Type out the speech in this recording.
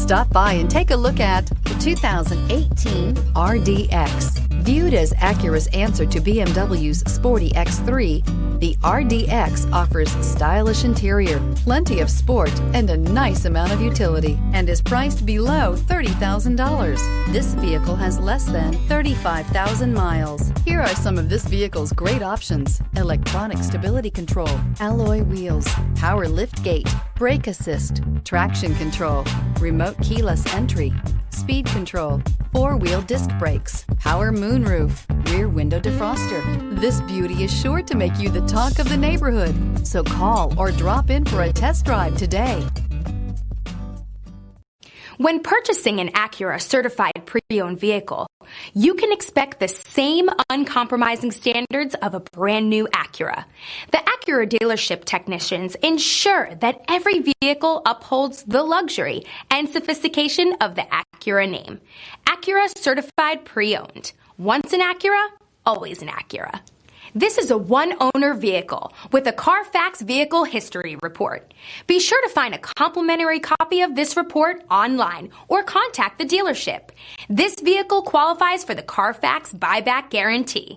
Stop by and take a look at the 2018 RDX. Viewed as Acura's answer to BMW's sporty X3, the RDX offers stylish interior, plenty of sport, and a nice amount of utility, and is priced below $30,000. This vehicle has less than 35,000 miles. Here are some of this vehicle's great options: electronic stability control, alloy wheels, power lift gate, brake assist, traction control, remote keyless entry, speed control, four-wheel disc brakes, power moonroof, rear window defroster. This beauty is sure to make you the talk of the neighborhood. So call or drop in for a test drive today. When purchasing an Acura certified pre-owned vehicle, you can expect the same uncompromising standards of a brand new Acura. The Acura dealership technicians ensure that every vehicle upholds the luxury and sophistication of the Acura name. Acura certified pre-owned. Once an Acura, always an Acura. This is a one-owner vehicle with a Carfax Vehicle History Report. Be sure to find a complimentary copy of this report online or contact the dealership. This vehicle qualifies for the Carfax Buyback Guarantee.